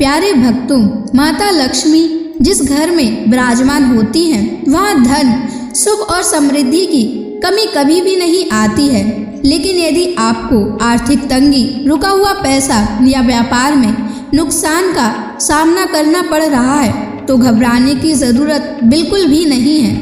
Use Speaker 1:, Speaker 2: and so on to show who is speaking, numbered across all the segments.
Speaker 1: प्यारे भक्तों, माता लक्ष्मी जिस घर में विराजमान होती हैं, वहाँ धन, सुख और समृद्धि की कमी कभी भी नहीं आती है। लेकिन यदि आपको आर्थिक तंगी, रुका हुआ पैसा या व्यापार में नुकसान का सामना करना पड़ रहा है तो घबराने की ज़रूरत बिल्कुल भी नहीं है।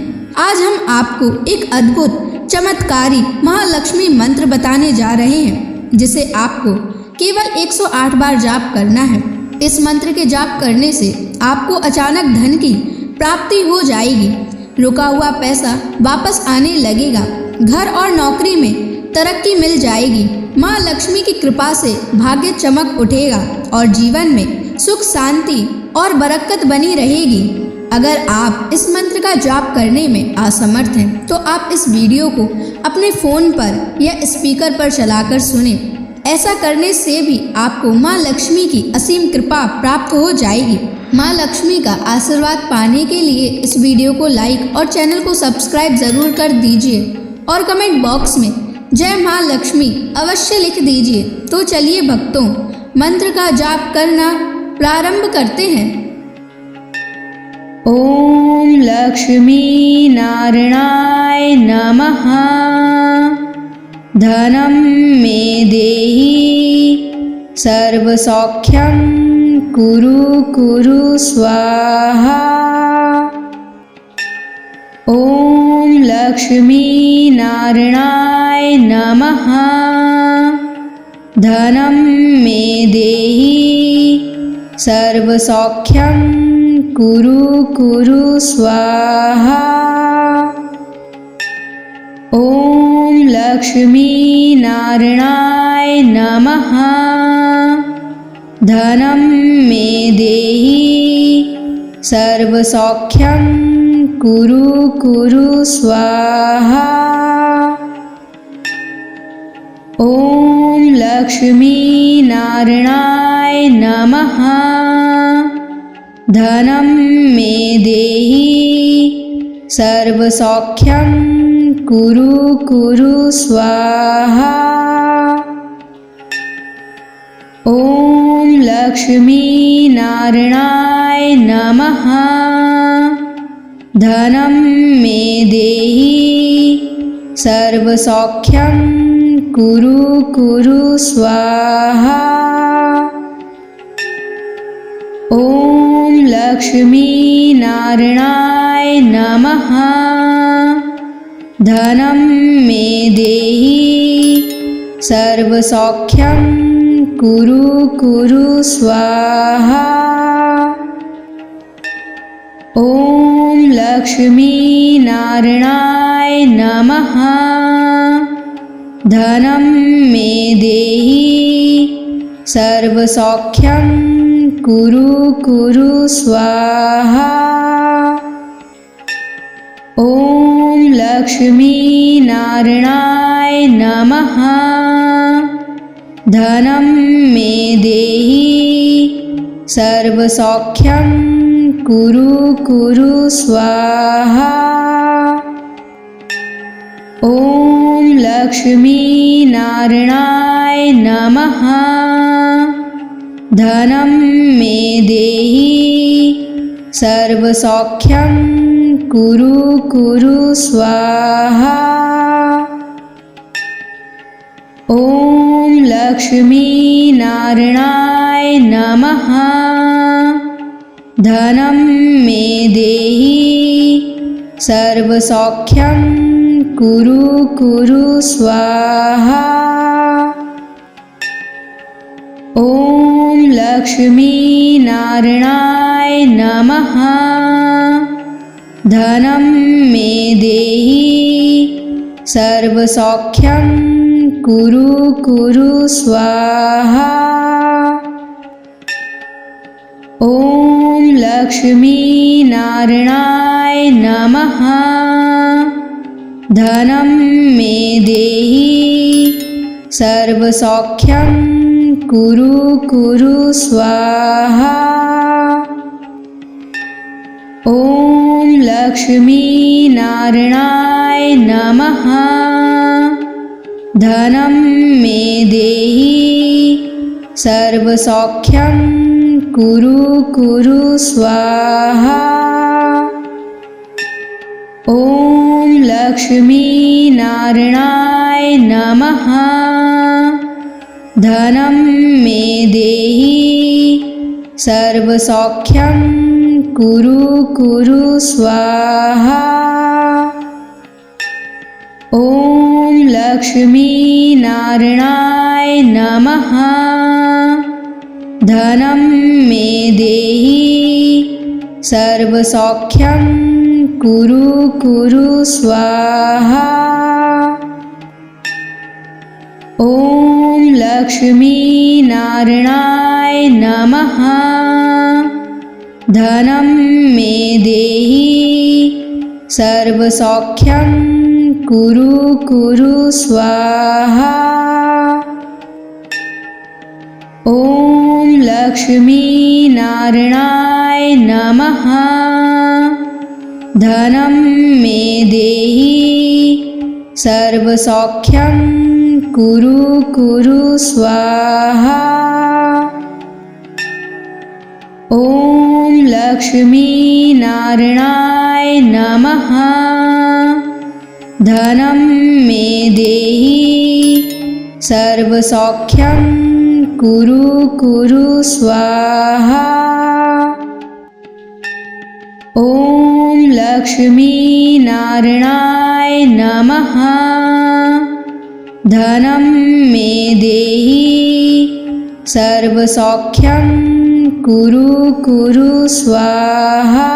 Speaker 1: आज हम आपको एक अद्भुत चमत्कारी महालक्ष्मी मंत्र बताने जा रहे हैं, जिसे आपको केवल 108 बार जाप करना है। इस मंत्र के जाप करने से आपको अचानक धन की प्राप्ति हो जाएगी, रुका हुआ पैसा वापस आने लगेगा, घर और नौकरी में तरक्की मिल जाएगी, माँ लक्ष्मी की कृपा से भाग्य चमक उठेगा और जीवन में सुख, शांति और बरकत बनी रहेगी। अगर आप इस मंत्र का जाप करने में असमर्थ हैं तो आप इस वीडियो को अपने फ़ोन पर या स्पीकर पर चलाकर सुनें। ऐसा करने से भी आपको माँ लक्ष्मी की असीम कृपा प्राप्त हो जाएगी। माँ लक्ष्मी का आशीर्वाद पाने के लिए इस वीडियो को लाइक और चैनल को सब्सक्राइब ज़रूर कर दीजिए और कमेंट बॉक्स में जय माँ लक्ष्मी अवश्य लिख दीजिए। तो चलिए भक्तों, मंत्र का जाप करना प्रारंभ करते हैं। ओम लक्ष्मी नारायणाय नमः। धनं मे देहि सर्वसौख्यं कुरु कुरु स्वाहा। ओम लक्ष्मी नारायणाय नमः। धनं मे देहि सर्वसौख्यं कुरु कुरु स्वाहा। ओम लक्ष्मी नारायणाय नमः। धनं मे देहि सर्वसौख्यं कुरु कुरु स्वाहा। ओम लक्ष्मी नारायणाय नमः। धनं मे देहि सर्वसौख्यं कुरु कुरु स्वाहा। ओम लक्ष्मी नारायणाय नमः। धनं मे देहि सर्वसौख्यं कुरु कुरु स्वाहा। ओम लक्ष्मी नारायणाय नमः। धनं मे देहि सर्वसौख्यं कुरु कुरु स्वाहा। ओम लक्ष्मी नारायणाय नमः। धनं मे देहि सर्वसौख्यं कुरु कुरु स्वाहा। ओम लक्ष्मी नारायणाय नमः। धनं मे देहि सर्वसौख्यं कुरु कुरु स्वाहा। ओम लक्ष्मी नारायणाय नमः। धनं मे देहि सर्वसौख्यं कुरु कुरु स्वाहा। ओम लक्ष्मी नारायणाय नमः। धनं मे देहि सर्वसौख्यं कुरु कुरु स्वाहा। ओम लक्ष्मी नारायणाय नमः। धनं मे देहि सर्वसौख्यं कुरु कुरु स्वाहा। ओम लक्ष्मी नारायणाय नमः। धनं मे देहि सर्वसौख्यं कुरु कुरु स्वाहा। ओम लक्ष्मी नारायणाय नमः। धनं मे देहि सर्वसौख्यं कुरु कुरु स्वाहा। ॐ लक्ष्मी नारायणाय नमः। धनं मे देहि सर्वसौख्यं कुरु कुरु स्वाहा। ॐ लक्ष्मी नारायणाय नमः। धनं मे देहि सर्वसौख्यं कुरु कुरु स्वाहा। ॐ लक्ष्मी नारायणाय नमः। धनं मे देहि सर्वसौख्यं कुरु कुरु स्वाहा। ॐ लक्ष्मी नारायणाय नमः। धनं मे देहि सर्वसौख्यं कुरु कुरु स्वाहा। ॐ लक्ष्मी नारायणाय नमः। धनं मे देहि सर्वसौख्यं कुरु कुरु स्वाहा। ॐ लक्ष्मी नारायणाय नमः। धनं मे देहि सर्वसौख्यं कुरु कुरु स्वाहा।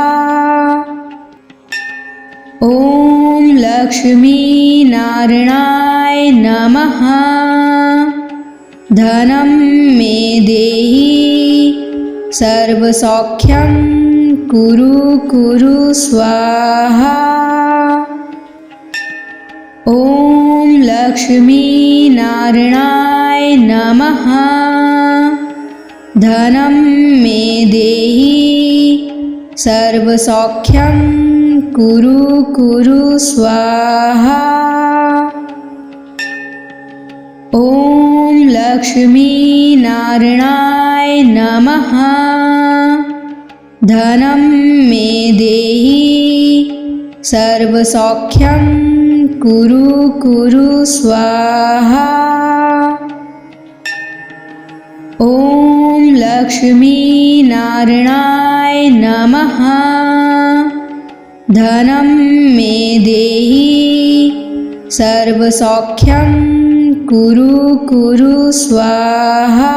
Speaker 1: ॐ लक्ष्मी नारायणाय नमः। धनं मे देहि सर्वसौख्यं कुरु कुरु स्वाहा। ॐ लक्ष्मी नारायणाय नमः। धनं मे देहि सर्वसौख्यं कुरु कुरु स्वाहा। ॐ लक्ष्मी नारायणाय नमः। धनं मे देहि सर्वसौख्यं कुरु कुरु स्वाहा। ॐ लक्ष्मी नारायणाय नमः। धनं मे देहि सर्वसौख्यं कुरु कुरु स्वाहा।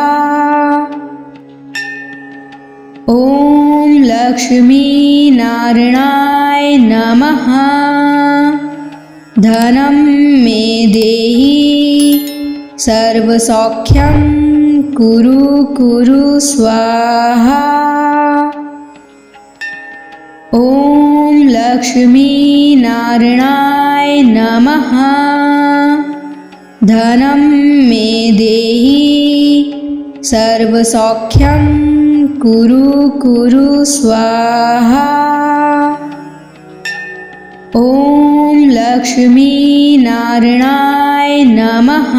Speaker 1: ॐ लक्ष्मी नारायणाय नमः। धनं मे देहि सर्वसौख्यं कुरु कुरु स्वाहा। ॐ लक्ष्मी नारायणाय नमः। धनं मे देहि सर्वसौख्यं कुरु कुरु स्वाहा। ॐ लक्ष्मी नारायणाय नमः।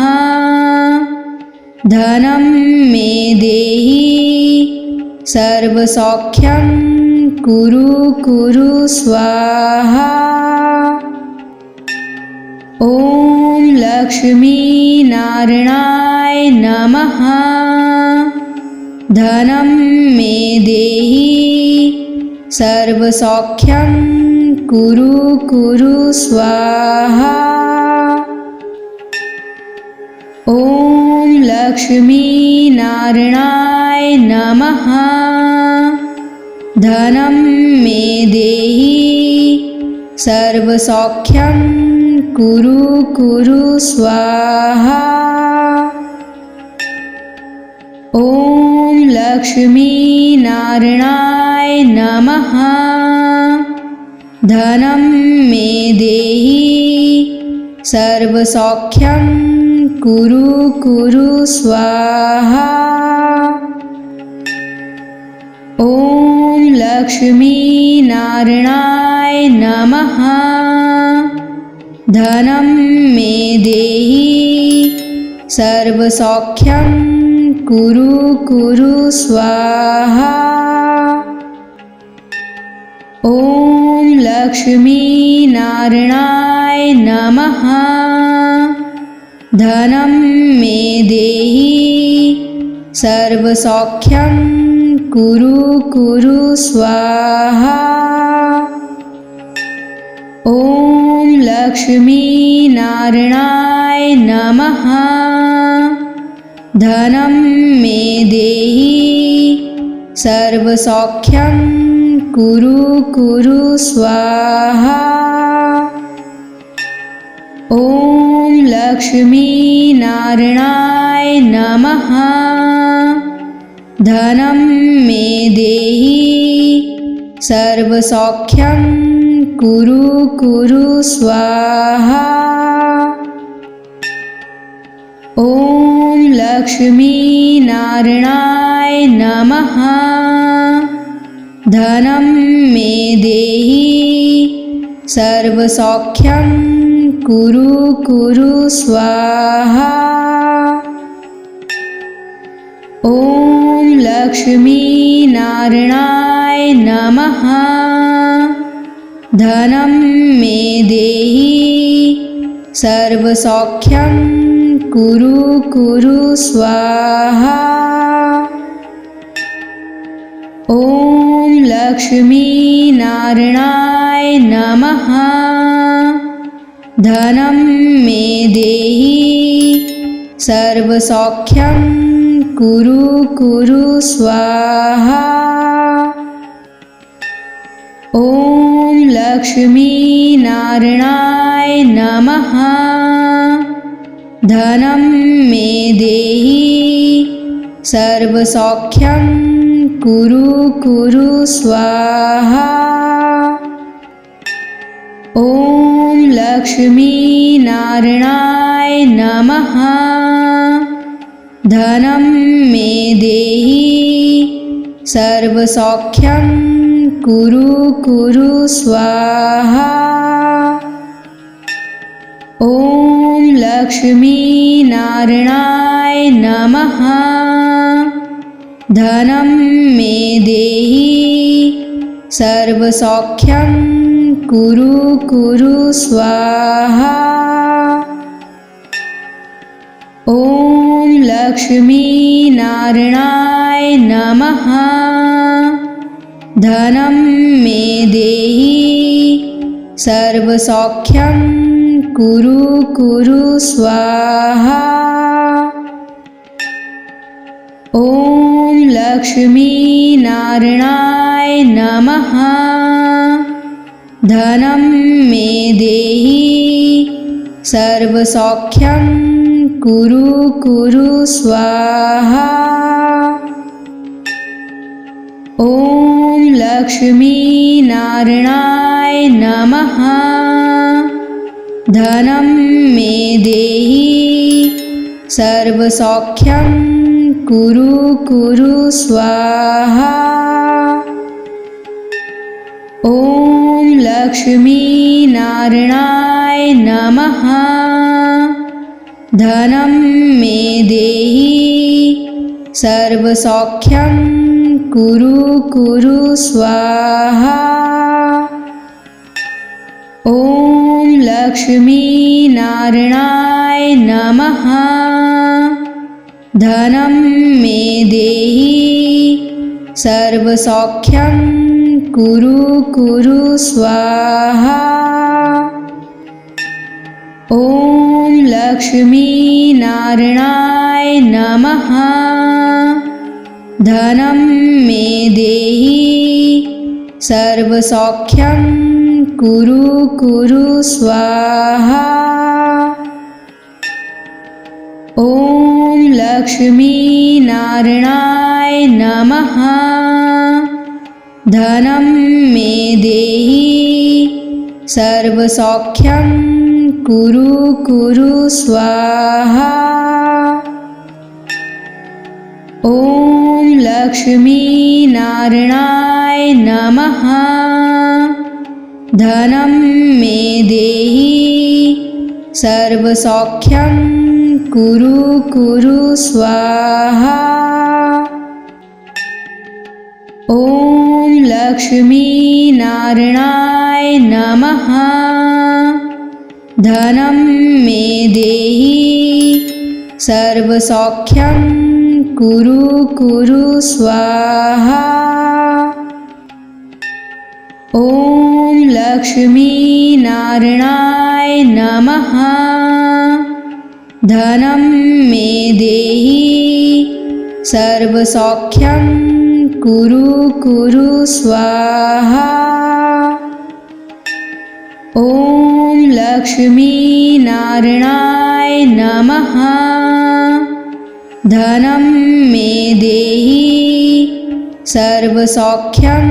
Speaker 1: धनं मे देहि सर्वसौख्यं कुरु कुरु स्वाहा। ॐ लक्ष्मी नारायणाय नमः। धनं मे देहि सर्वसौख्यं कुरु कुरु स्वाहा। ॐ लक्ष्मी नारायणाय नमः। धनं मे देहि सर्वसौख्यं कुरु कुरु स्वाहा। ॐ लक्ष्मी नारायणाय नमः। धनं मे देहि सर्वसौख्यं कुरु कुरु स्वाहा। ॐ लक्ष्मी नारायणाय नमः। धनं मे देहि सर्वसौख्यं कुरु कुरु स्वाहा। ॐ लक्ष्मीनारायणाय नमः। धनं मे देहि सर्वसौख्यं कुरु कुरु स्वाहा। ॐ लक्ष्मीनारायणाय नमः। धनं मे देहि सर्वसौख्यं कुरु कुरु स्वाहा। ॐ लक्ष्मीनारायणाय नमः। धनं मे देहि सर्वसौख्यं कुरु कुरु स्वाहा। ॐ लक्ष्मीनारायणाय नमः। धनं मे देहि सर्वसौख्यं कुरु कुरु स्वाहा। ॐ लक्ष्मीनारायणाय नमः। धनं मे देहि सर्वसौख्यं कुरु कुरु स्वाहा। ॐ लक्ष्मीनारायणाय नमः। धनं मे देहि सर्वसौख्यं कुरु कुरु स्वाहा। ॐ लक्ष्मीनारायणाय नमः। धनं मे देहि सर्वसौख्यं कुरु कुरु स्वाहा। ॐ लक्ष्मीनारायणाय नमः। धनं मे देहि सर्वसौख्यं कुरु कुरु स्वाहा। ॐ लक्ष्मीनारायणाय नमः। धनं मे देहि सर्वसौख्यं कुरु कुरु स्वाहा। ॐ लक्ष्मीनारायणाय नमः। धनं मे देहि सर्वसौख्यं कुरु कुरु स्वाहा। ॐ लक्ष्मीनारायणाय नमः। धनं मे देहि सर्वसौख्यं कुरु कुरु स्वाहा। ॐ लक्ष्मीनारायणाय नमः। धनं मे देहि सर्वसौख्यं कुरु कुरु स्वाहा। ॐ लक्ष्मीनारायणाय नमः। धनं मे देहि सर्वसौख्यं कुरु कुरु स्वाहा। ॐ लक्ष्मीनारायणाय नमः। धनं मे देहि सर्वसौख्यं कुरु कुरु स्वाहा। ॐ लक्ष्मीनारायणाय नमः। धनं मे देहि सर्वसौख्यं कुरु कुरु स्वाहा। ॐ लक्ष्मीनारायणाय नमः। धनं मे देहि सर्वसौख्यं कुरु कुरु स्वाहा। ॐ लक्ष्मीनारायणाय नमः। धनं मे देहि सर्वसौख्यं कुरु कुरु स्वाहा। ॐ लक्ष्मी नारायणाय नमः। धनं मे देहि सर्वसौख्यं कुरु कुरु स्वाहा। ॐ लक्ष्मी नारायणाय नमः। धनं मे देहि सर्वसौख्यं कुरु कुरु स्वाहा। ॐ लक्ष्मी नारायणाय नमः। धनं मे देहि सर्वसौख्यं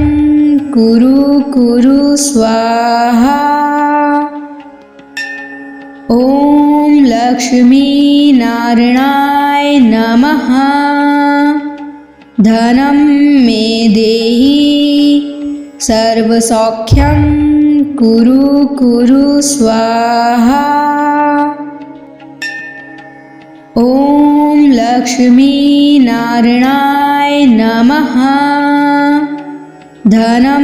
Speaker 1: कुरु कुरु स्वाहा। ॐ लक्ष्मी नारायणाय नमः। धनं मे देहि सर्वसौख्यं कुरु कुरु स्वाहा। ॐ लक्ष्मी नारायणाय नमः। धनं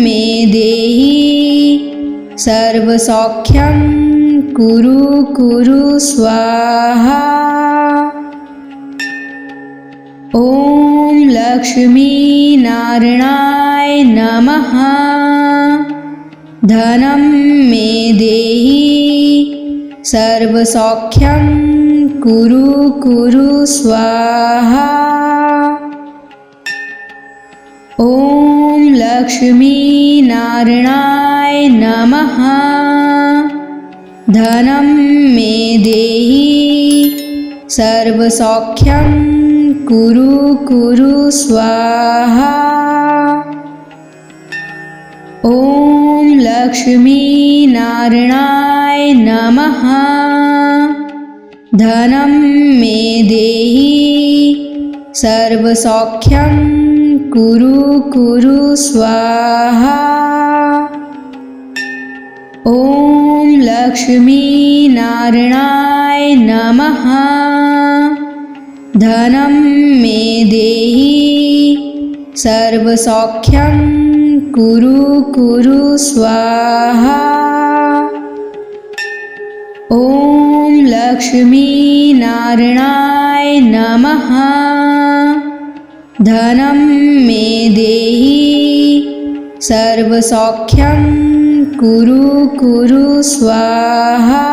Speaker 1: मे देहि सर्वसौख्यं कुरु कुरु स्वाहा। ॐ लक्ष्मी नारायणाय नमः। धनं मे देहि सर्वसौख्यं कुरु कुरु स्वाहा। ॐ लक्ष्मी नारायणाय नमः। धनं मे देहि सर्वसौख्यं कुरु कुरु स्वाहा। ॐ लक्ष्मी नारायणाय नमः। धनं मे देहि सर्वसौख्यं कुरु कुरु स्वाहा। ॐ लक्ष्मी नारायणाय नमः। धनं मे देहि सर्वसौख्यं कुरु कुरु स्वाहा। ॐ लक्ष्मी नारायणाय नमः। धनं मे देहि सर्वसौख्यं कुरु कुरु स्वाहा।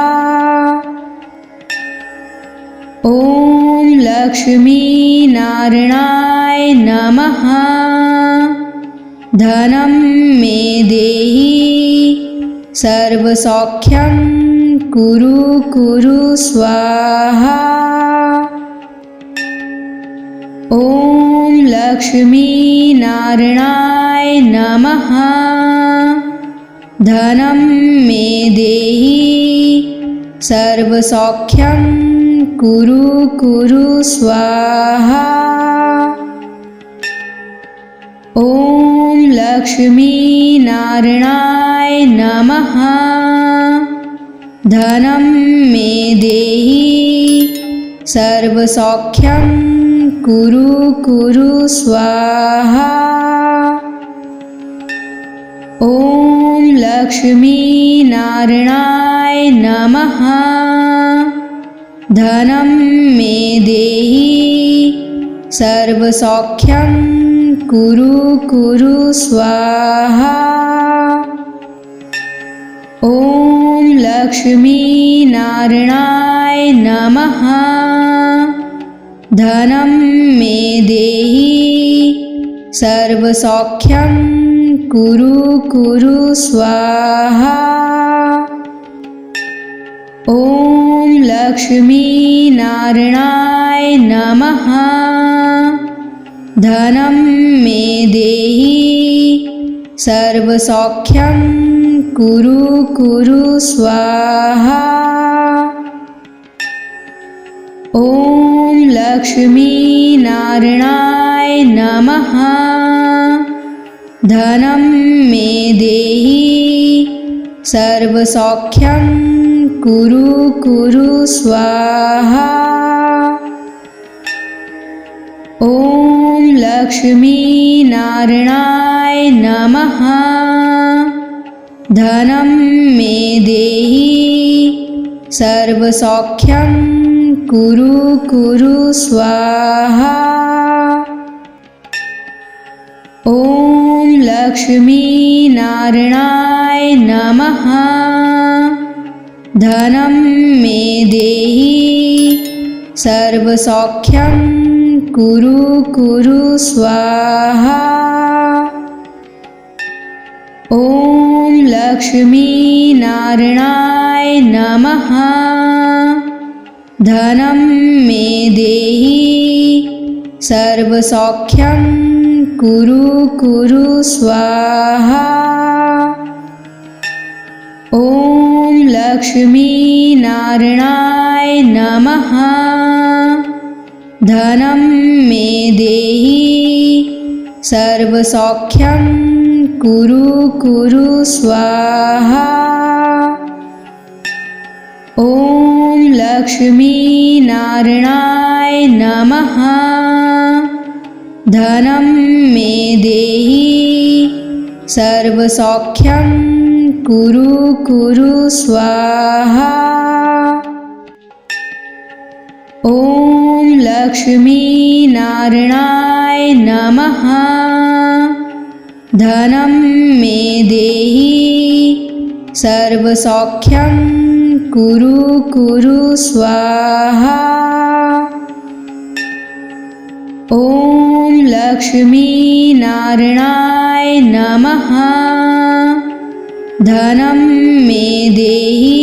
Speaker 1: ॐ लक्ष्मी नारायणाय नमः। धनं मे देहि सर्वसौख्यं कुरु कुरु स्वाहा। ॐ लक्ष्मी नारायणाय नमः। धनं मे देहि सर्वसौख्यं कुरु कुरु स्वाहा। ॐ लक्ष्मी नारायणाय नमः। धनं मे देहि सर्वसौख्यं कुरु कुरु स्वाहा। ॐ लक्ष्मी नारायणाय नमः। धनं मे देहि सर्वसौख्यं कुरु कुरु स्वाहा। ॐ लक्ष्मी नारायणाय नमः। धनं मे देहि सर्वसौख्यं कुरु कुरु स्वाहा। ॐ लक्ष्मी नारायणाय नमः। धनं मे देहि सर्वसौख्यं कुरु कुरु स्वाहा। ॐ लक्ष्मी नारायणाय नमः। धनं मे देहि सर्वसौख्यं कुरु कुरु स्वाहा। लक्ष्मीनारायणाय नमः। धनं मे देहि सर्वसौख्यं कुरु कुरु स्वाहा। ॐ लक्ष्मीनारायणाय नमः। धनं मे देहि सर्वसौख्यं कुरु कुरु स्वाहा। ॐ लक्ष्मीनारायणाय नमः। धनं मे देहि सर्वसौख्यं कुरु कुरु स्वाहा। ॐ लक्ष्मीनारायणाय नमः। धनं मे देहि सर्वसौख्यं कुरु कुरु स्वाहा। ॐ लक्ष्मीनारायणाय नमः। धनं मे देहि सर्वसौख्यं कुरु कुरु स्वाहा। ॐ लक्ष्मीनारायणाय नमः। धनं मे देहि सर्वसौख्यं कुरु कुरु स्वाहा। ॐ लक्ष्मीनारायणाय नमः। धनं मे देहि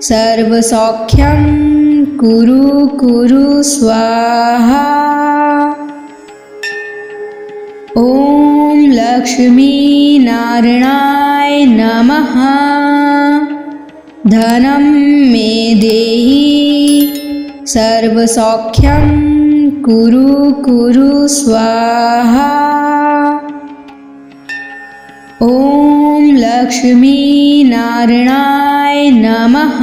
Speaker 1: सर्वसौख्यं कुरु कुरु स्वाहा। ॐ लक्ष्मीनारायणाय नमः। धनं मे देहि सर्वसौख्यं कुरु कुरु स्वाहा। ॐ लक्ष्मीनारायणाय नमः।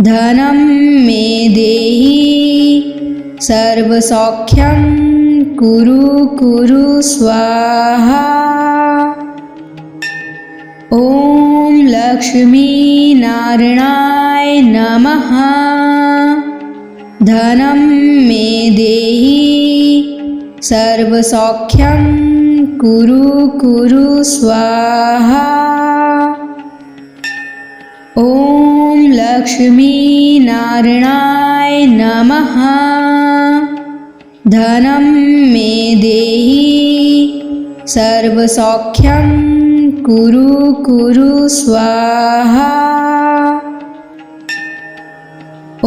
Speaker 1: धनं मे देहि सर्वसौख्यं कुरु कुरु स्वाहा। ॐ लक्ष्मीनारायणाय नमः। धनं मे देहि सर्वसौख्यं कुरु कुरु स्वाहा। ॐ लक्ष्मीनारायणाय नमः। धनं मे देहि सर्वसौख्यं कुरु कुरु स्वाहा। ॐ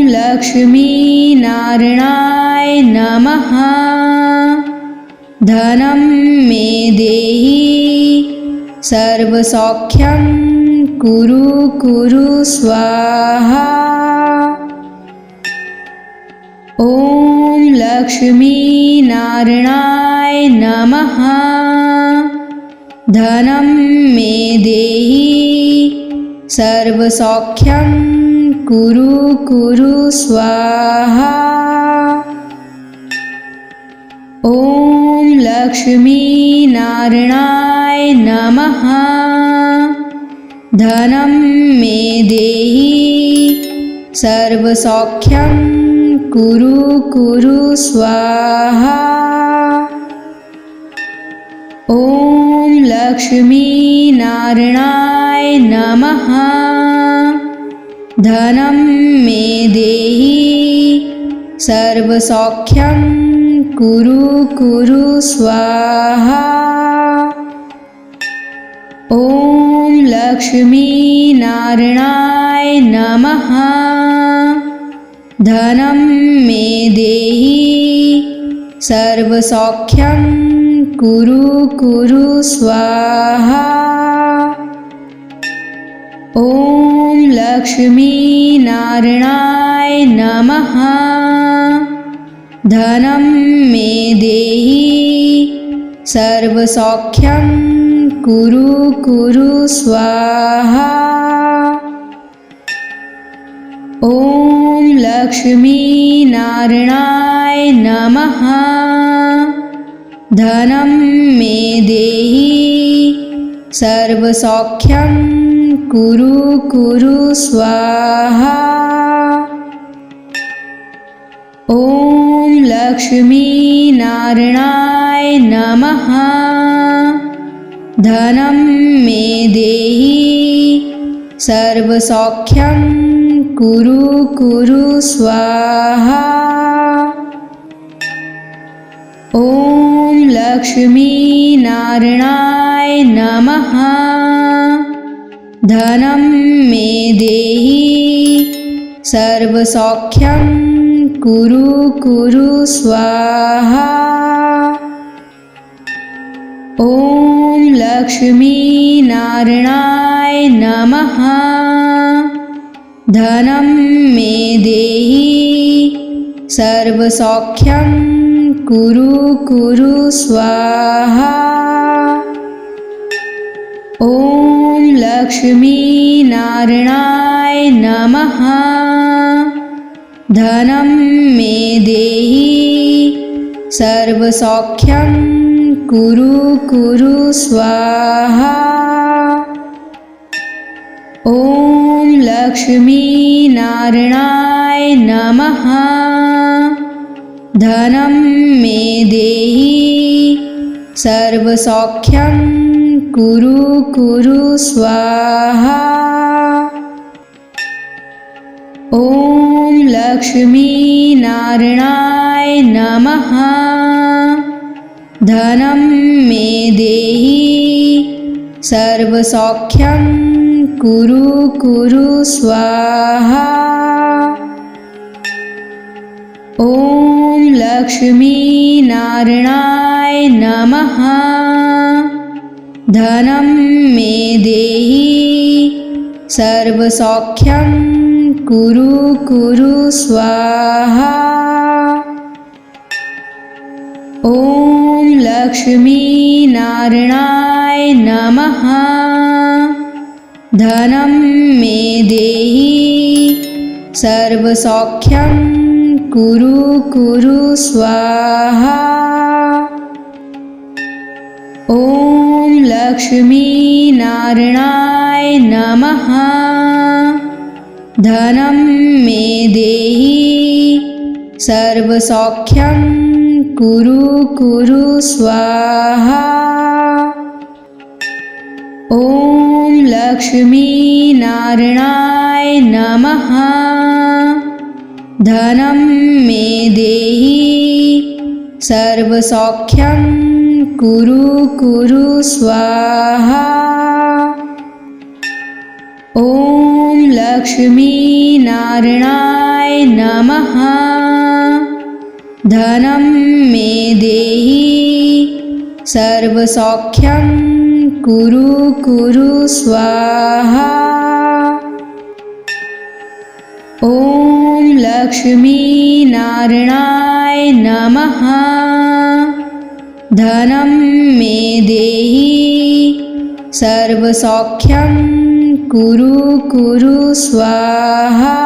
Speaker 1: लक्ष्मीनारायणाय नमः। धनं मे देहि सर्वसौख्यं कुरु कुरु स्वाहा। ॐ लक्ष्मीनारायणाय नमः। धनं मे देहि सर्वसौख्यं कुरु कुरु स्वाहा। ॐ लक्ष्मीनारायणाय नमः। धनं मे देहि सर्वसौख्यं कुरु कुरु स्वाहा। ॐ लक्ष्मीनारायणाय नमः। धनं मे देहि सर्वसौख्यं कुरु कुरु स्वाहा। ॐ लक्ष्मीनारायणाय नमः। धनं मे देहि सर्वसौख्यं कुरु कुरु स्वाहा। ॐ लक्ष्मीनारायणाय नमः। धनं मे देहि सर्वसौख्यं कुरु कुरु स्वाहा। ॐ लक्ष्मीनारायणाय नमः। धनं मे देहि सर्वसौख्यं कुरु कुरु स्वाहा। ॐ लक्ष्मीनारायणाय नमः। धनं मे देहि सर्वसौख्यं कुरु कुरु स्वाहा। ॐ लक्ष्मीनारायणाय नमः। धनं मे देहि सर्वसौख्यं कुरु कुरु स्वाहा। ॐ लक्ष्मीनारायणाय नमः। धनं मे देहि सर्वसौख्यं कुरु कुरु स्वाहा। ॐ लक्ष्मीनारायणाय नमः। धनं मे देहि सर्वसौख्यं कुरु कुरु स्वाहा। ॐ लक्ष्मीनारायणाय नमः। धनं मे देहि सर्वसौख्यं कुरु कुरु स्वाहा। ॐ लक्ष्मीनारायणाय नमः। धनं मे देहि सर्वसौख्यं कुरु कुरु स्वाहा। ॐ लक्ष्मीनारायणाय नमः। धनं मे देहि सर्वसौख्यं कुरु कुरु स्वाहा। ॐ लक्ष्मीनारायणाय नमः। धनं मे देहि सर्वसौख्यं कुरु कुरु स्वाहा। ॐ लक्ष्मीनारायणाय नमः। धनं मे देहि सर्वसौख्यं कुरु कुरु स्वाहा। ॐ लक्ष्मीनारायणाय नमः। धनं मे देहि सर्वसौख्यं कुरु कुरु स्वाहा। ॐ लक्ष्मीनारायणाय नमः। धनं मे देहि सर्वसौख्यं कुरु कुरु स्वाहा। ॐ लक्ष्मीनारायणाय नमः। धनं मे देहि सर्वसौख्यं कुरु कुरु स्वाहा।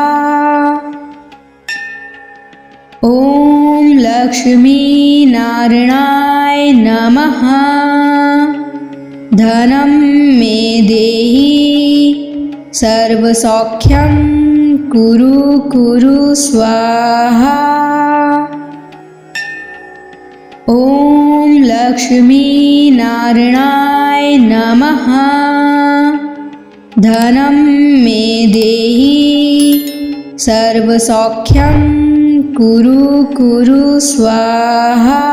Speaker 1: ॐ लक्ष्मीनारायणाय नमः। धनं मे देहि सर्वसौख्यं कुरु कुरु स्वाहा। ॐ लक्ष्मीनारायणाय नमः। धनं मे देहि सर्वसौख्यं कुरु कुरु स्वाहा।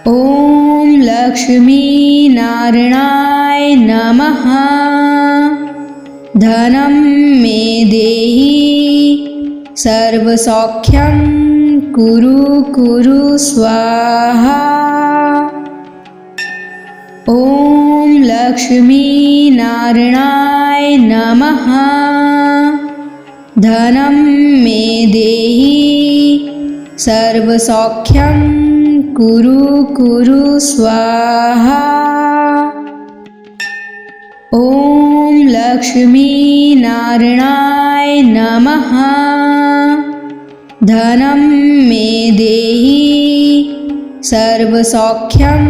Speaker 1: ॐ लक्ष्मीनारायणाय नमः। धनं मे देहि सर्वसौख्यं कुरु कुरु स्वाहा। ॐ लक्ष्मीनारायणाय नमः। धनं मे देहि सर्वसौख्यं कुरु कुरु स्वाहा। ॐ लक्ष्मीनारायणाय नमः। धनं मे देहि सर्वसौख्यं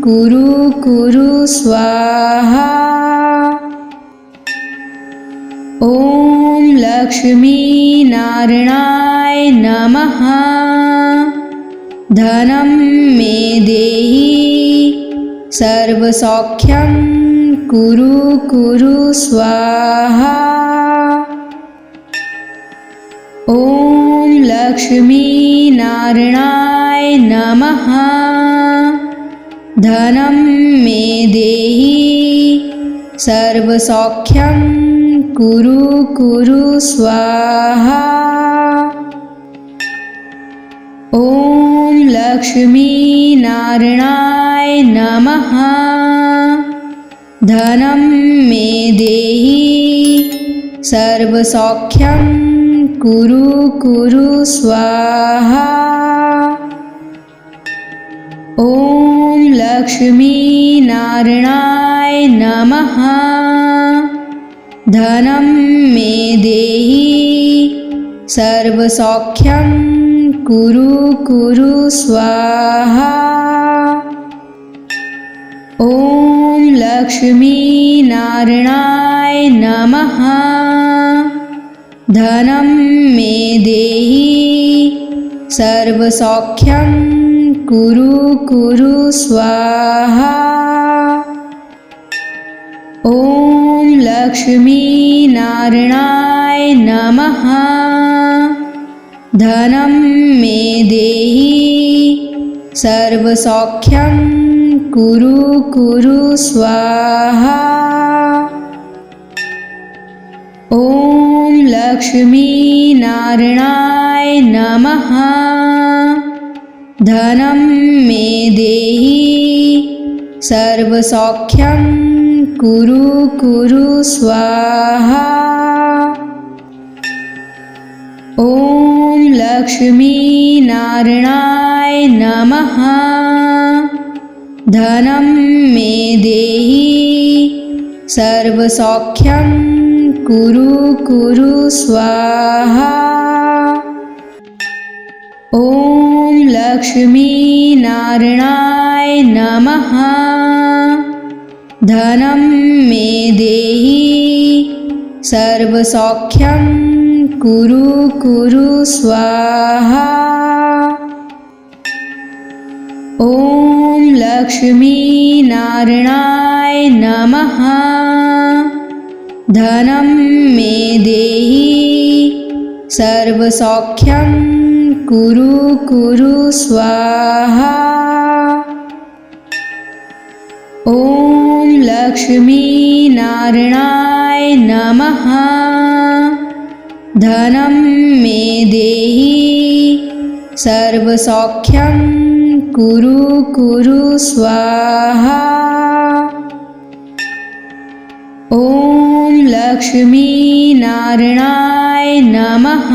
Speaker 1: कुरु कुरु स्वाहा। ॐ लक्ष्मीनारायणाय नमः। धनं मे देहि सर्वसौख्यं कुरु कुरु स्वाहा। ॐ लक्ष्मीनारायणाय नमः। धनं मे देहि सर्वसौख्यं कुरु कुरु स्वाहा। ॐ लक्ष्मीनारायणाय नमः। धनं मे देहि सर्वसौख्यं कुरु कुरु स्वाहा। ॐ लक्ष्मीनारायणाय नमः। धनं मे देहि सर्वसौख्यं कुरु कुरु स्वाहा। ॐ लक्ष्मीनारायणाय नमः। धनं मे देहि सर्वसौख्यं कुरु कुरु स्वाहा। ॐ लक्ष्मीनारायणाय नमः। धनं मे देहि सर्वसौख्यं कुरु कुरु स्वाहा। ॐ लक्ष्मीनारायणाय नमः। धनं मे देहि सर्वसौख्यं कुरु कुरु स्वाहा। ॐ लक्ष्मीनारायणाय नमः। धनं मे देहि सर्वसौख्यं कुरु कुरु स्वाहा। ॐ लक्ष्मीनारायणाय नमः। धनं मे देहि सर्वसौख्यं कुरु कुरु स्वाहा। ॐ लक्ष्मीनारायणाय नमः। धनं मे देहि सर्वसौख्यं कुरु कुरु स्वाहा। ॐ लक्ष्मीनारायणाय नमः। धनं मे देहि सर्वसौख्यं कुरु कुरु स्वाहा। ॐ लक्ष्मीनारायणाय नमः।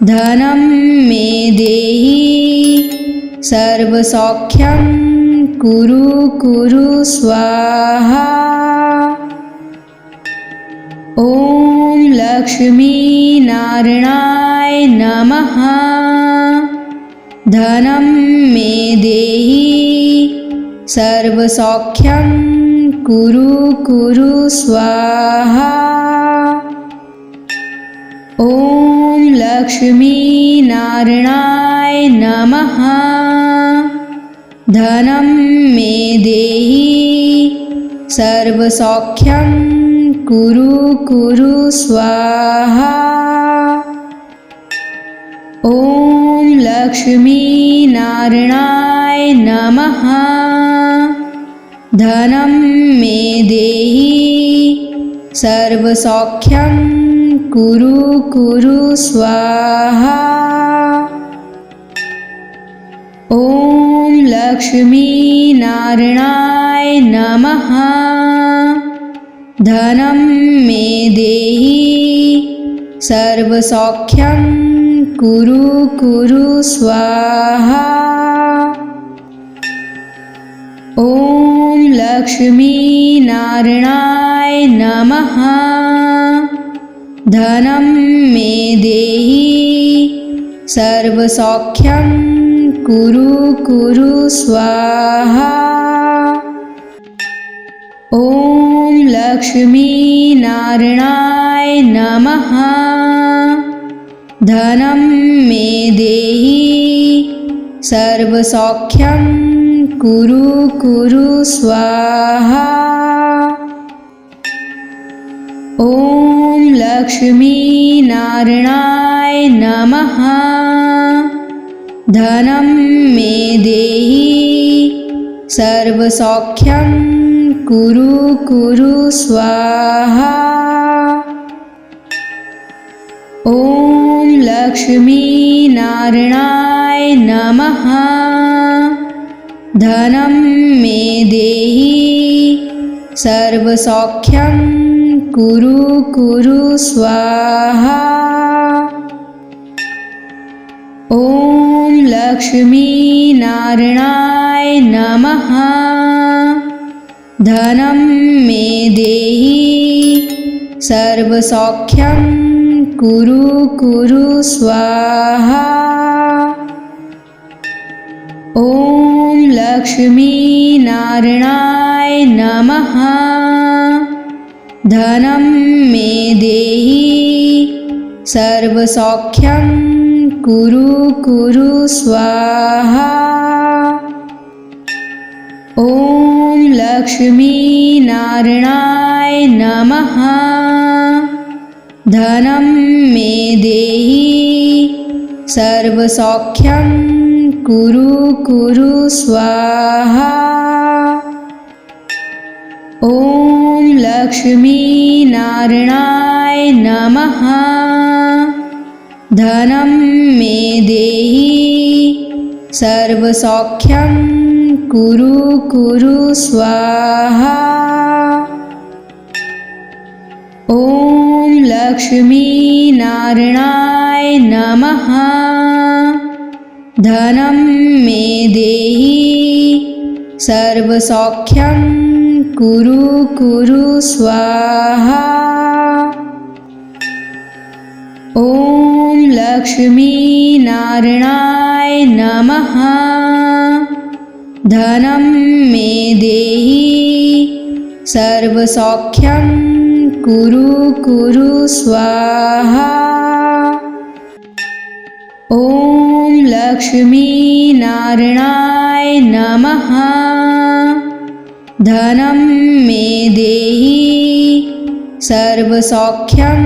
Speaker 1: धनं मे देहि सर्वसौख्यं कुरु कुरु स्वाहा। ॐ लक्ष्मीनारायणाय नमः। धनं मे देहि सर्वसौख्यं कुरु कुरु स्वाहा। ॐ लक्ष्मीनारायणाय नमः। धनं मे देहि सर्वसौख्यं कुरु कुरु स्वाहा। ॐ लक्ष्मीनारायणाय नमः। धनं मे देहि सर्वसौख्यं कुरु कुरु स्वाहा। ॐ लक्ष्मीनारायणाय नमः। धनं मे देहि सर्वसौख्यं कुरु कुरु स्वाहा। ॐ लक्ष्मीनारायणाय नमः। धनं मे देहि सर्वसौख्यं कुरु कुरु स्वाहा। ॐ लक्ष्मीनारायणाय नमः। धनं मे देहि सर्वसौख्यं कुरु कुरु स्वाहा। ॐ लक्ष्मीनारायणाय नमः। धनं मे देहि सर्वसौख्यं कुरु कुरु स्वाहा। ॐ लक्ष्मीनारायणाय नमः। धनं मे देहि सर्वसौख्यं कुरु कुरु स्वाहा। ॐ लक्ष्मीनारायणाय नमः। धनं मे देहि सर्वसौख्यं कुरु कुरु स्वाहा। ॐ लक्ष्मीनारायणाय नमः। धनं मे देहि सर्वसौख्यं कुरु कुरु स्वाहा। ॐ लक्ष्मीनारायणाय नमः। धनं मे देहि सर्वसौख्यं कुरु कुरु स्वाहा। ॐ लक्ष्मीनारायणाय नमः। धनं मे देहि सर्वसौख्यं कुरु कुरु स्वाहा। ॐ लक्ष्मीनारायणाय नमः। धनं मे देहि सर्वसौख्यं कुरु कुरु स्वाहा। ॐ लक्ष्मीनारायणाय नमः। धनं मे देहि सर्वसौख्यं कुरु कुरु स्वाहा। ॐ लक्ष्मीनारायणाय नमः। धनं मे देहि सर्वसौख्यं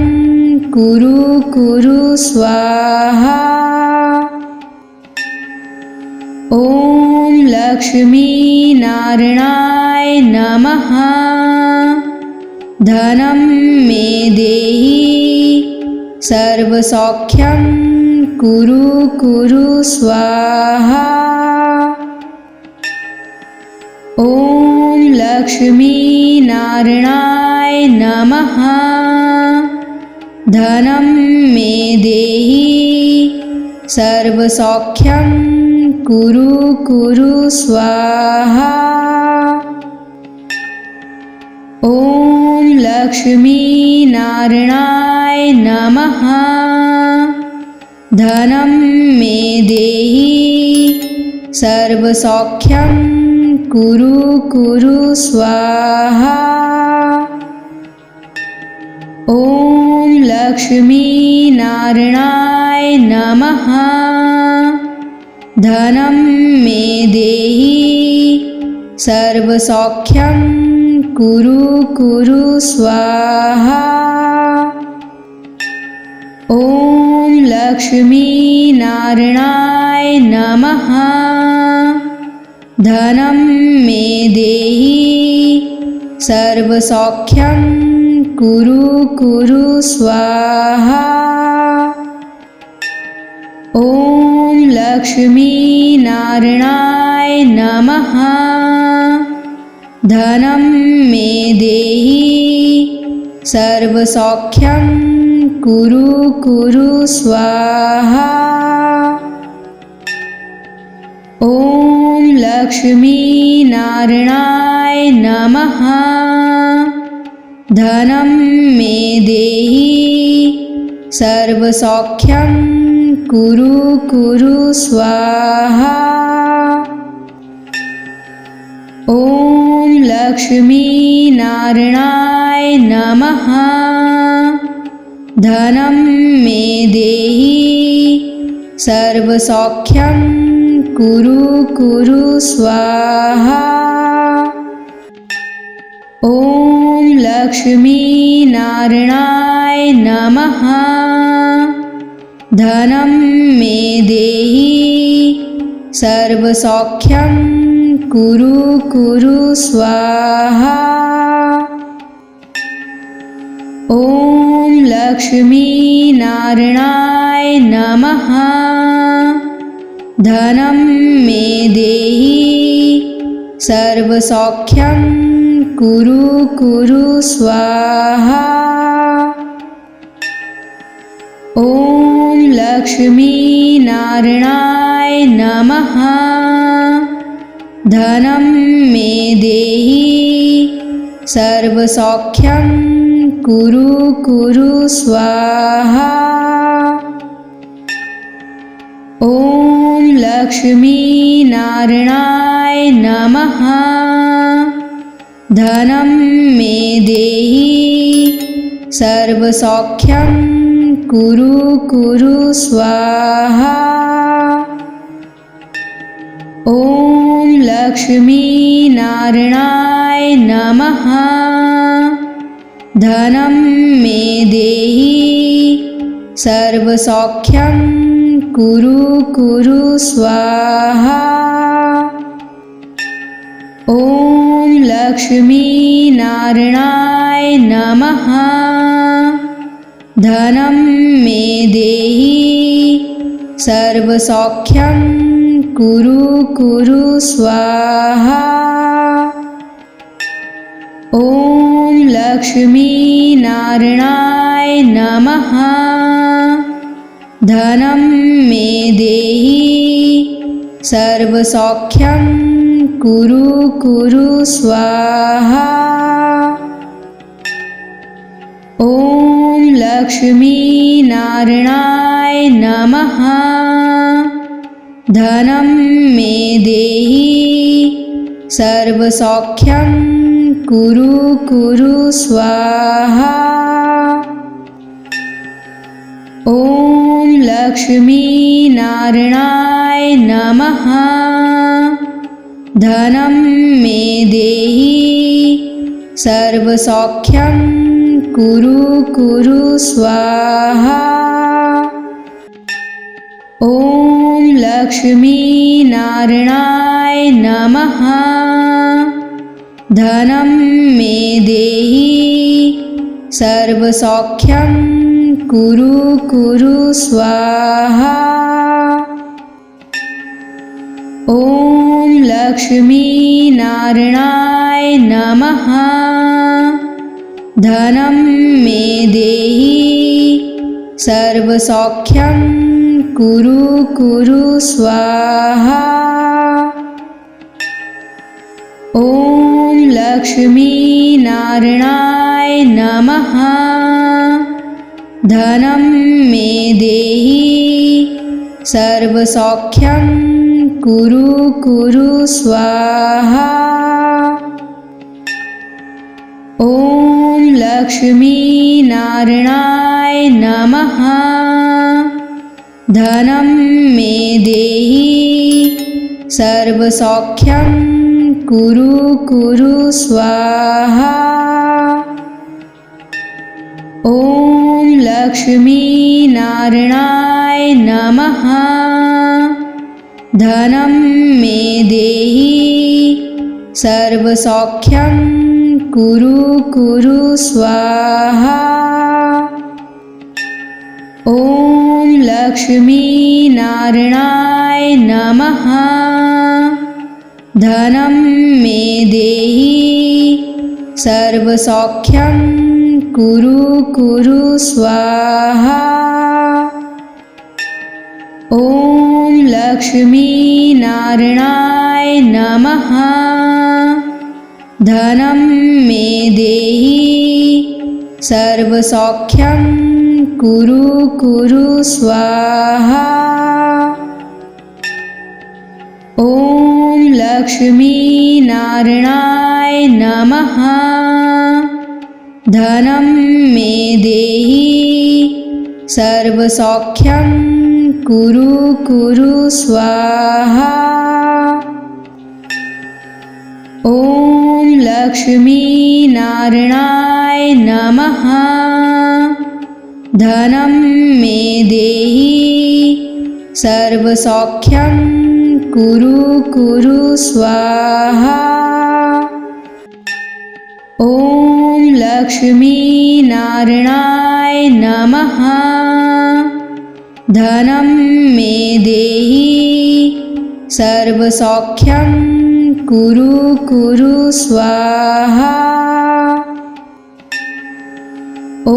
Speaker 1: कुरु कुरु स्वाहा। ॐ लक्ष्मीनारायणाय नमः। धनं मे देहि सर्वसौख्यं कुरु कुरु स्वाहा। ॐ लक्ष्मीनारायणाय नमः। धनं मे देहि सर्वसौख्यं कुरु कुरु स्वाहा। ॐ लक्ष्मीनारायणाय नमः। धनं मे देहि सर्वसौख्यं कुरु कुरु स्वाहा। ॐ लक्ष्मीनारायणाय नमः। धनं मे देहि सर्वसौख्यं कुरु कुरु स्वाहा। ॐ लक्ष्मीनारायणाय नमः। धनं मे देहि सर्वसौख्यं कुरु कुरु स्वाहा। ॐ लक्ष्मीनारायणाय नमः। धनं मे देहि सर्वसौख्यं कुरु कुरु स्वाहा। ॐ लक्ष्मीनारायणाय नमः। धनं मे देहि सर्वसौख्यं कुरु कुरु स्वाहा। ॐ लक्ष्मीनारायणाय नमः। धनं मे देहि सर्वसौख्यं कुरु कुरु स्वाहा। ॐ लक्ष्मीनारायणाय नमः। धनं मे देहि सर्वसौख्यं कुरु कुरु स्वाहा। ॐ लक्ष्मीनारायणाय नमः। धनं मे देहि सर्वसौख्यं कुरु कुरु स्वाहा। ॐ लक्ष्मीनारायणाय नमः। धनं मे देहि सर्वसौख्यं कुरु कुरु स्वाहा। ॐ लक्ष्मीनारायणाय नमः। धनं मे देहि सर्वसौख्यं कुरु कुरु स्वाहा। ॐ लक्ष्मीनारायणाय नमः। धनं मे देहि सर्वसौख्यं कुरु कुरु स्वाहा। ॐ लक्ष्मीनारायणाय नमः। धनं मे देहि सर्वसौख्यं कुरु कुरु स्वाहा। ॐ लक्ष्मीनारायणाय नमः। धनं मे देहि सर्वसौख्यं कुरु कुरु स्वाहा। ॐ लक्ष्मीनारायणाय नमः। धनं मे देहि सर्वसौख्यं कुरु कुरु स्वाहा। ॐ लक्ष्मीनारायणाय नमः। धनं मे देहि सर्वसौख्यं कुरु कुरु स्वाहा। ॐ लक्ष्मीनारायणाय नमः। धनं मे देहि सर्वसौख्यं कुरु कुरु स्वाहा। ॐ लक्ष्मीनारायणाय नमः। धनं मे देहि सर्वसौख्यं कुरु कुरु स्वाहा। ॐ लक्ष्मीनारायणाय नमः। धनं मे देहि सर्वसौख्यं कुरु कुरु स्वाहा। ॐ लक्ष्मीनारायणाय नमः। धनं मे देहि सर्वसौख्यं कुरु कुरु स्वाहा। ॐ लक्ष्मीनारायणाय नमः। धनं मे देहि सर्वसौख्यं कुरु कुरु स्वाहा। ॐ लक्ष्मीनारायणाय नमः। धनं मे देहि सर्वसौख्यं कुरु कुरु स्वाहा। ॐ लक्ष्मीनारायणाय नमः। धनं मे देहि सर्वसौख्यं कुरु कुरु स्वाहा। ॐ लक्ष्मीनारायणाय नमः। धनं मे देहि सर्वसौख्यं कुरु कुरु स्वाहा। ॐ लक्ष्मीनारायणाय नमः। धनं मे देहि सर्वसौख्यं कुरु कुरु स्वाहा। ॐ लक्ष्मीनारायणाय नमः। धनं मे देहि सर्वसौख्यं कुरु कुरु स्वाहा। ॐ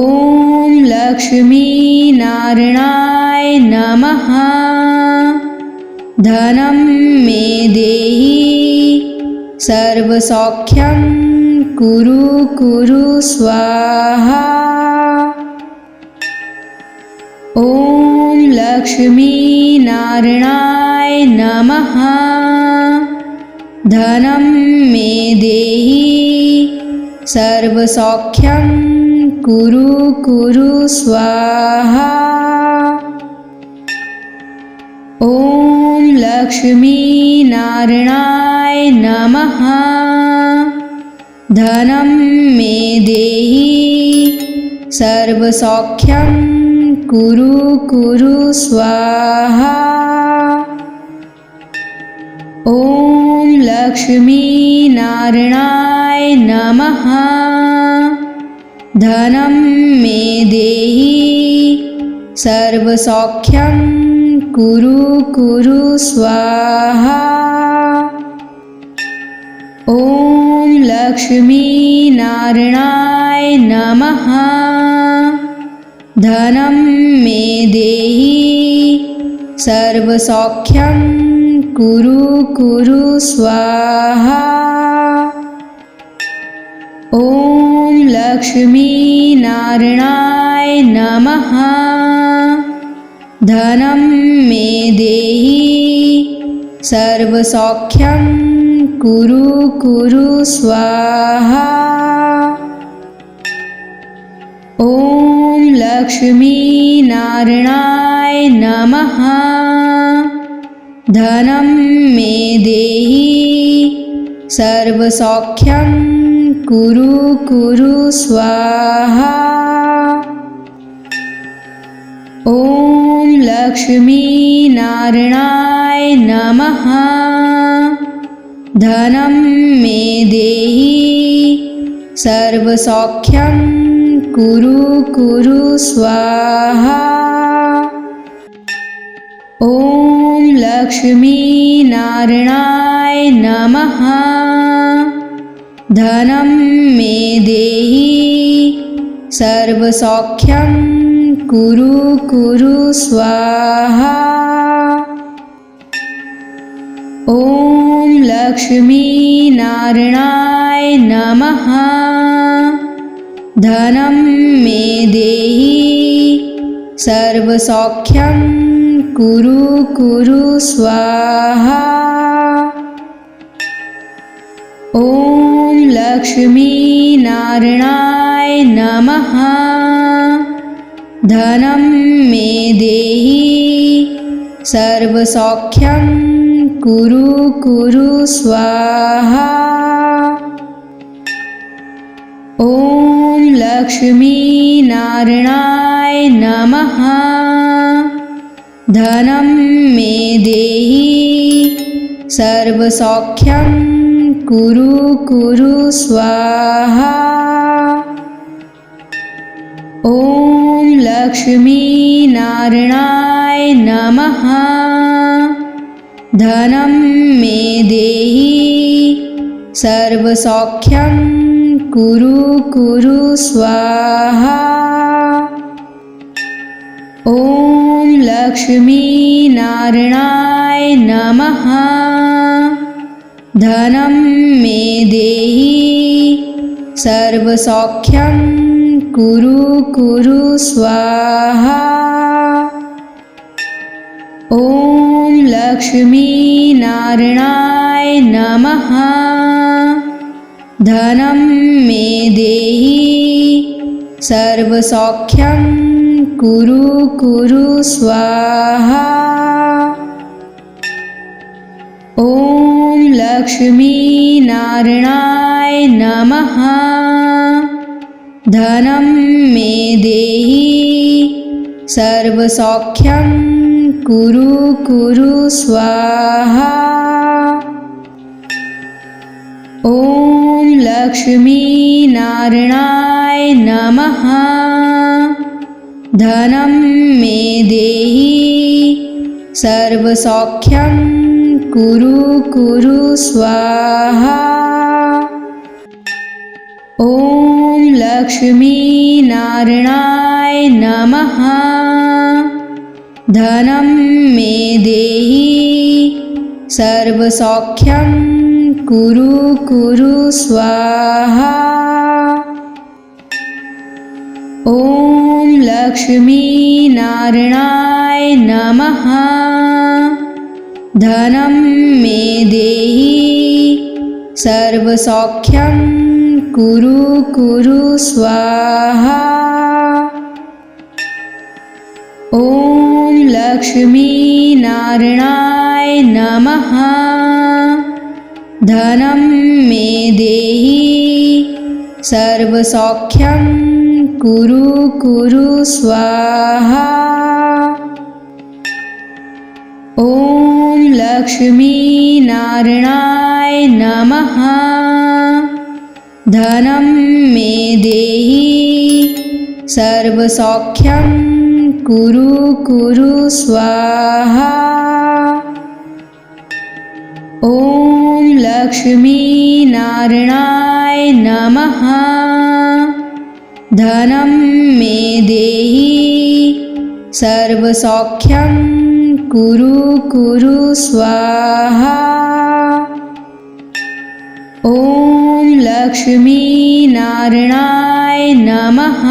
Speaker 1: लक्ष्मीनारायणाय नमः। धनं मे देहि सर्वसौख्यं कुरु कुरु स्वाहा। ॐ लक्ष्मीनारायणाय नमः। धनं मे देहि सर्वसौख्यं कुरु कुरु स्वाहा। ॐ लक्ष्मीनारायणाय नमः। धनं मे देहि सर्वसौख्यं कुरु कुरु स्वाहा। ॐ लक्ष्मीनारायणाय नमः। धनं मे देहि सर्वसौख्यं कुरु कुरु स्वाहा। ॐ लक्ष्मीनारायणाय नमः। धनं मे देहि सर्वसौख्यं कुरु कुरु स्वाहा। ॐ लक्ष्मीनारायणाय नमः। धनं मे देहि सर्वसौख्यं कुरु कुरु स्वाहा। ॐ लक्ष्मीनारायणाय नमः। धनं मे देहि सर्वसौख्यं कुरु कुरु स्वाहा। ॐ लक्ष्मीनारायणाय नमः। धनं मे देहि सर्वसौख्यं कुरु कुरु स्वाहा। ॐ लक्ष्मीनारायणाय नमः। धनं मे देहि सर्वसौख्यं कुरु कुरु स्वाहा। ॐ लक्ष्मीनारायणाय नमः। धनं मे देहि सर्वसौख्यं कुरु कुरु स्वाहा। ॐ लक्ष्मीनारायणाय नमः। धनं मे देहि सर्वसौख्यं कुरु कुरु स्वाहा। ॐ लक्ष्मीनारायणाय नमः। धनं मे देहि सर्वसौख्यं कुरु कुरु स्वाहा। ॐ लक्ष्मीनारायणाय नमः। धनं मे देहि सर्वसौख्यं कुरु कुरु स्वाहा। ॐ लक्ष्मीनारायणाय नमः। धनं मे देहि सर्वसौख्यं कुरु कुरु स्वाहा। ॐ लक्ष्मीनारायणाय नमः। धनं मे देहि सर्वसौख्यं कुरु कुरु स्वाहा। ॐ लक्ष्मीनारायणाय नमः। धनं मे देहि सर्वसौख्यं कुरु कुरु स्वाहा। ॐ लक्ष्मीनारायणाय नमः। धनं मे देहि सर्वसौख्यं कुरु कुरु स्वाहा। ॐ लक्ष्मीनारायणाय नमः। धनं मे देहि सर्वसौख्यं कुरु कुरु स्वाहा। ॐ लक्ष्मीनारायणाय नमः। धनं मे देहि सर्वसौख्यं कुरु कुरु स्वाहा। ॐ लक्ष्मीनारायणाय नमः। धनं मे देहि सर्वसौख्यं कुरु कुरु स्वाहा। ॐ लक्ष्मीनारायणाय नमः। धनं मे देहि सर्वसौख्यं कुरु कुरु स्वाहा। ॐ लक्ष्मीनारायणाय नमः। धनं मे देहि सर्वसौख्यं कुरु कुरु स्वाहा। ॐ लक्ष्मीनारायणाय नमः।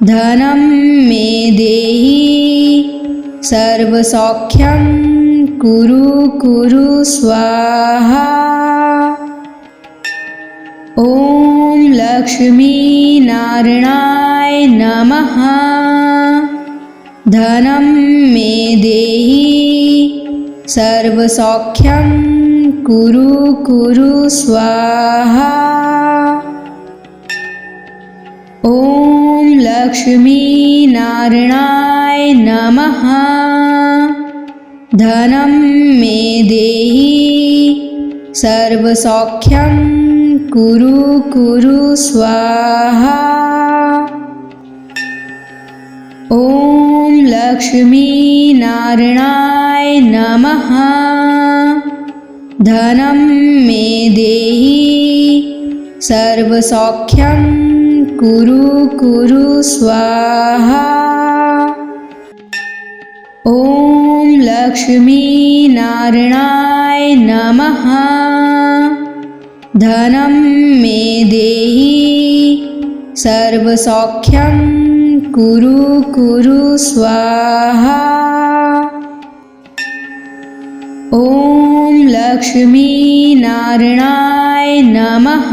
Speaker 1: धनं मे देहि सर्वसौख्यं कुरु कुरु स्वाहा। ॐ लक्ष्मीनारायणाय नमः। धनं मे देहि सर्वसौख्यं कुरु कुरु स्वाहा। ॐ लक्ष्मीनारायणाय नमः। धनं मे देहि सर्वसौख्यं कुरु कुरु स्वाहा। ॐ लक्ष्मीनारायणाय नमः। धनं मे देहि सर्वसौख्यं कुरु कुरु स्वाहा। ॐ लक्ष्मीनारायणाय नमः। धनं मे देहि सर्वसौख्यं कुरु कुरु स्वाहा। ॐ लक्ष्मीनारायणाय नमः।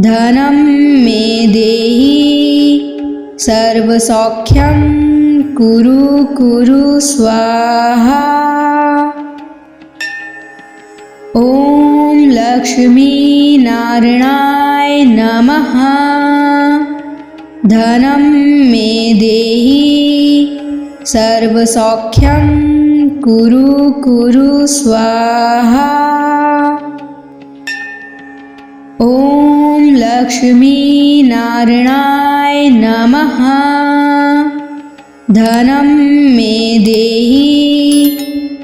Speaker 1: धनं मे देहि सर्वसौख्यं कुरु कुरु स्वाहा। ॐ लक्ष्मीनारायणाय नमः। धनं मे देहि सर्वसौख्यं कुरु कुरु स्वाहा। ॐ लक्ष्मीनारायणाय नमः। धनं मे देहि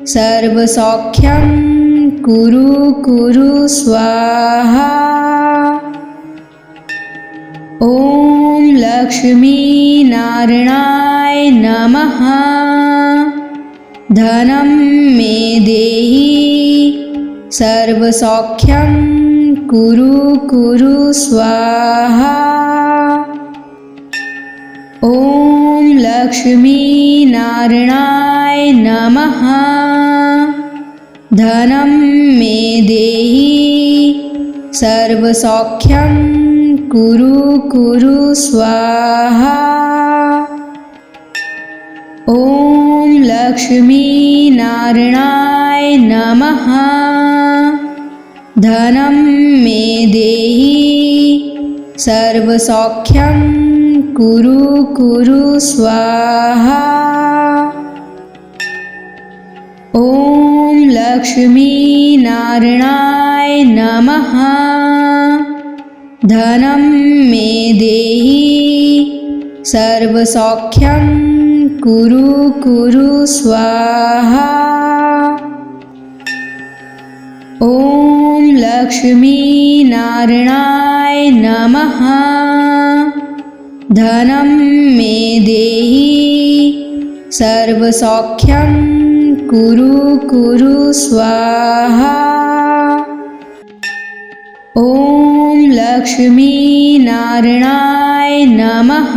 Speaker 1: सर्वसौख्यं कुरु कुरु स्वाहा। ॐ लक्ष्मीनारायणाय नमः। धनं मे देहि सर्वसौख्यं कुरु कुरु स्वाहा। ॐ लक्ष्मीनारायणाय नमः। धनं मे देहि सर्वसौख्यं कुरु कुरु स्वाहा। ॐ लक्ष्मीनारायणाय नमः। धनं मे देहि सर्वसौख्यं कुरु कुरु स्वाहा। ॐ लक्ष्मीनारायणाय नमः। धनं मे देहि सर्वसौख्यं कुरु कुरु स्वाहा। ॐ लक्ष्मीनारायणाय नमः। धनं मे देहि सर्वसौख्यं कुरु कुरु स्वाहा। ॐ लक्ष्मीनारायणाय नमः।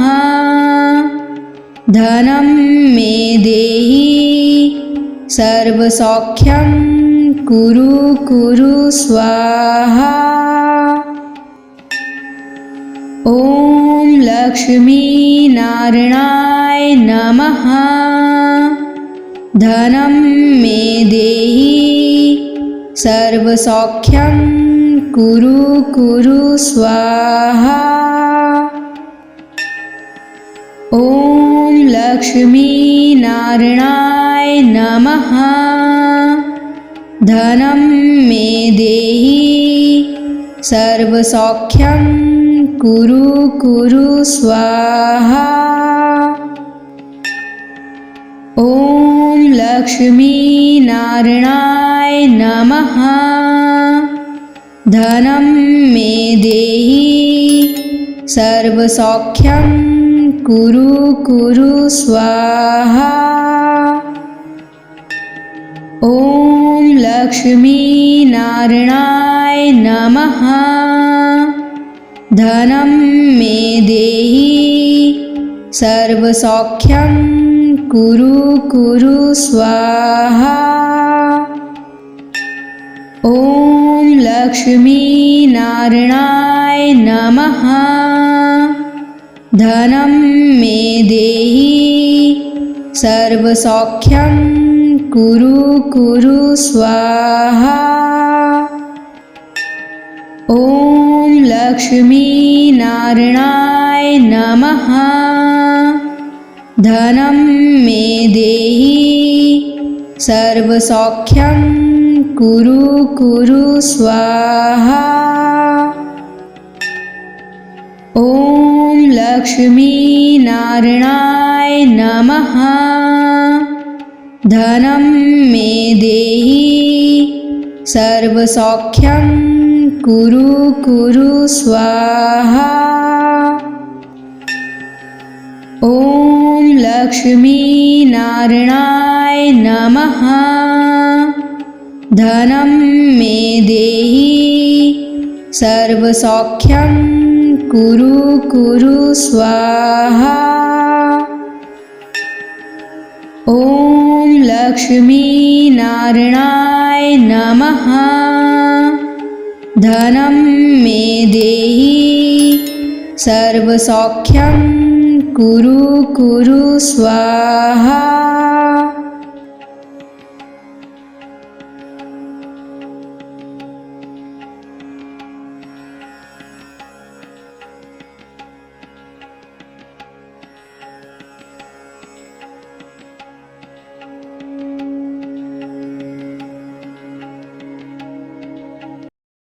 Speaker 1: धनं मे देहि सर्वसौख्यं कुरु कुरु स्वाहा। ॐ लक्ष्मीनारायणाय नमः। धनं मे देहि सर्वसौख्यं कुरु कुरु स्वाहा। ॐ लक्ष्मीनारायणाय नमः। धनं मे देहि सर्वसौख्यं कुरु कुरु स्वाहा। ॐ लक्ष्मीनारायणाय नमः। धनं मे देहि सर्वसौख्यं कुरु कुरु स्वाहा। ॐ लक्ष्मीनारायणाय नमः। धनं मे देहि सर्वसौख्यं कुरु कुरु स्वाहा। ॐ लक्ष्मीनारायणाय नमः। धनं मे देहि सर्वसौख्यं कुरु कुरु स्वाहा। ॐ लक्ष्मीनारायणाय नमः। धनं मे देहि सर्वसौख्यं कुरु कुरु स्वाहा। ॐ लक्ष्मीनारायणाय नमः। धनं मे देहि सर्वसौख्यं कुरु कुरु स्वाहा। ॐ लक्ष्मीनारायणाय नमः। धनं मे देहि सर्वसौख्यं कुरु कुरु स्वाहा। ॐ लक्ष्मीनारायणाय नमः। धनं मे देहि सर्वसौख्यं कुरु कुरु स्वाहा।